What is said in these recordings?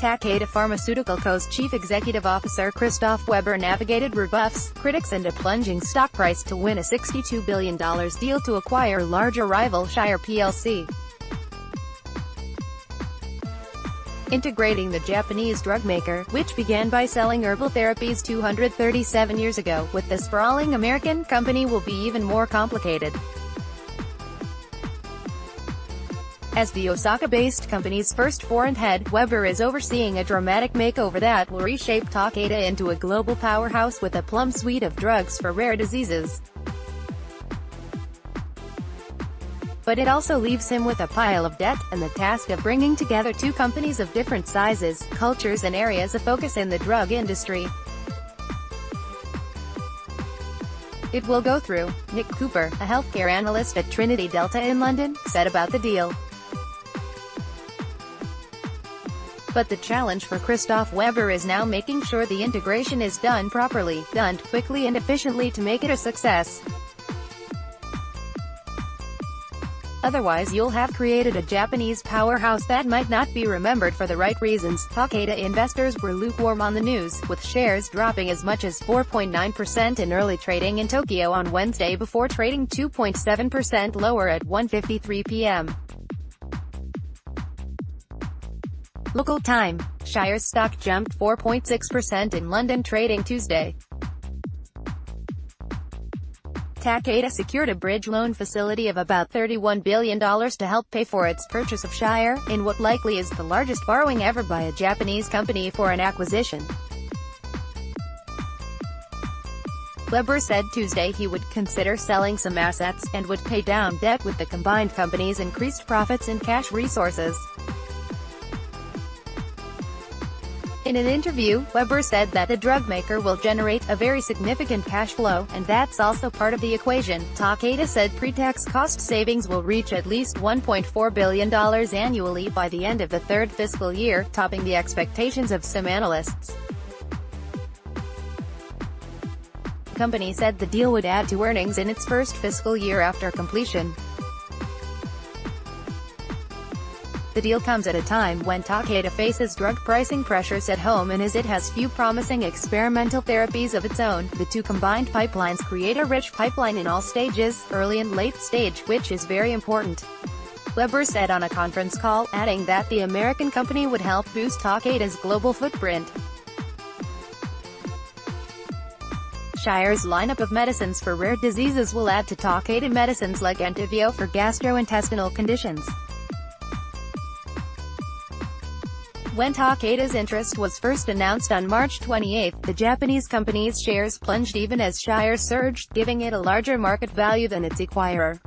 Takeda Pharmaceutical Co.'s chief executive officer Christophe navigated rebuffs, critics and a plunging stock price to win a $62 billion deal to acquire larger rival Shire Plc. Integrating the Japanese drugmaker, which began by selling herbal therapies 237 years ago, with the sprawling American company will be even more complicated. As the Osaka-based company's first foreign head, Weber is overseeing a dramatic makeover that will reshape Takeda into a global powerhouse with a plum suite of drugs for rare diseases. But it also leaves him with a pile of debt, and the task of bringing together two companies of different sizes, cultures and areas of focus in the drug industry. It will go through, Nick Cooper, a healthcare analyst at Trinity Delta in London, said about the deal. But the challenge for Christophe Weber is now making sure the integration is done properly, done quickly and efficiently to make it a success. Otherwise you'll have created a Japanese powerhouse that might not be remembered for the right reasons. Takeda investors were lukewarm on the news, with shares dropping as much as 4.9% in early trading in Tokyo on Wednesday before trading 2.7% lower at 1:53 p.m. Local time. Shire's stock jumped 4.6% in London trading Tuesday. Takeda secured a bridge loan facility of about $31 billion to help pay for its purchase of Shire, in what likely is the largest borrowing ever by a Japanese company for an acquisition. Weber said Tuesday he would consider selling some assets, and would pay down debt with the combined company's increased profits and cash resources. In an interview, Weber said that the drugmaker will generate a very significant cash flow, and that's also part of the equation. Takeda said pre-tax cost savings will reach at least $1.4 billion annually by the end of the third fiscal year, topping the expectations of some analysts. The company said the deal would add to earnings in its first fiscal year after completion. The deal comes at a time when Takeda faces drug pricing pressures at home and as it has few promising experimental therapies of its own. The two combined pipelines create a rich pipeline in all stages, early and late stage, which is very important. Weber said on a conference call, adding that the American company would help boost Takeda's global footprint. Shire's lineup of medicines for rare diseases will add to Takeda medicines like Entyvio for gastrointestinal conditions. When Takeda's interest was first announced on March 28, the Japanese company's shares plunged even as Shire surged, giving it a larger market value than its acquirer.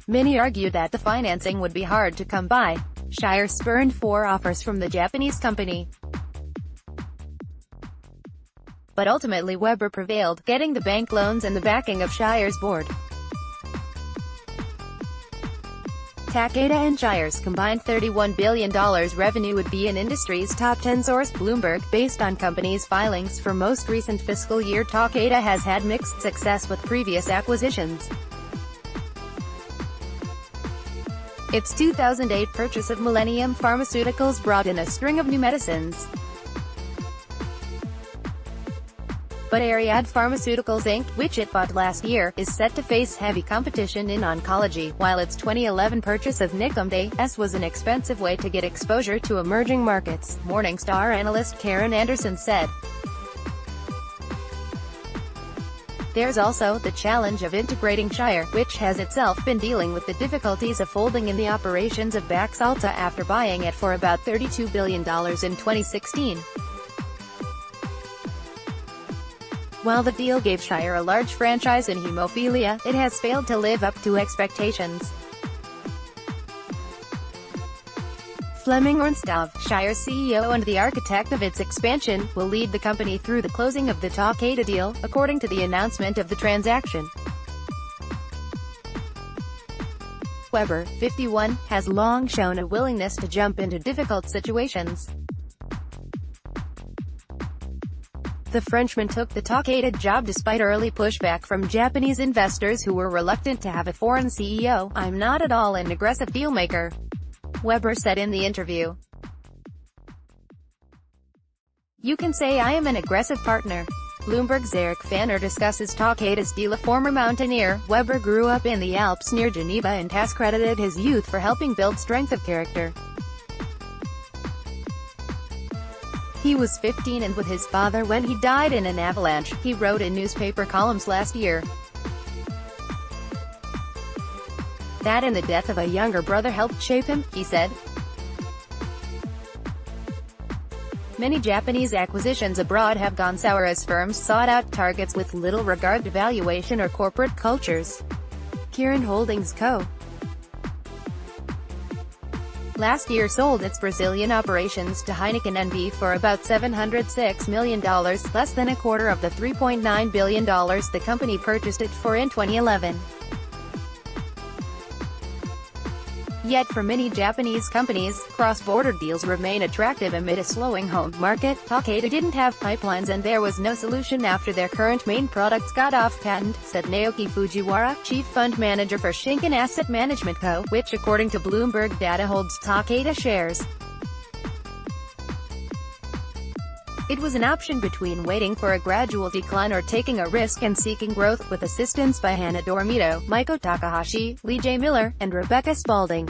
Many argue that the financing would be hard to come by. Shire spurned 4 offers from the Japanese company. But ultimately Weber prevailed, getting the bank loans and the backing of Shire's board. Takeda and Shire's combined $31 billion revenue would be an industry's top 10 source, Bloomberg, based on company's filings for most recent fiscal year. Takeda has had mixed success with previous acquisitions. Its 2008 purchase of Millennium Pharmaceuticals brought in a string of new medicines. But Ariad Pharmaceuticals Inc., which it bought last year, is set to face heavy competition in oncology, while its 2011 purchase of Nikomde was an expensive way to get exposure to emerging markets, Morningstar analyst Karen Anderson said. There's also the challenge of integrating Shire, which has itself been dealing with the difficulties of folding in the operations of Baxalta after buying it for about $32 billion in 2016. While the deal gave Shire a large franchise in hemophilia, it has failed to live up to expectations. Flemming Ernstov, Shire's CEO and the architect of its expansion, will lead the company through the closing of the Takeda deal, according to the announcement of the transaction. Weber, 51, has long shown a willingness to jump into difficult situations. The Frenchman took the Takeda job despite early pushback from Japanese investors who were reluctant to have a foreign CEO. "I'm not at all an aggressive dealmaker. Weber said in the interview. "You can say I am an aggressive partner." Bloomberg's Eric Fanner discusses Takeda's deal. A former mountaineer, Weber grew up in the Alps near Geneva and has credited his youth for helping build strength of character. He was 15 and with his father when he died in an avalanche, he wrote in newspaper columns last year. That and the death of a younger brother helped shape him, he said. Many Japanese acquisitions abroad have gone sour as firms sought out targets with little regard to valuation or corporate cultures. Kirin Holdings Co. last year sold its Brazilian operations to Heineken NV for about $706 million, less than a quarter of the $3.9 billion the company purchased it for in 2011. Yet for many Japanese companies, cross-border deals remain attractive amid a slowing home market. Takeda didn't have pipelines and there was no solution after their current main products got off patent, said Naoki Fujiwara, chief fund manager for Shinkin Asset Management Co., which according to Bloomberg data holds Takeda shares. It was an option between waiting for a gradual decline or taking a risk and seeking growth, with assistance by Hana Dormito, Maiko Takahashi, Lee J. Miller, and Rebecca Spalding.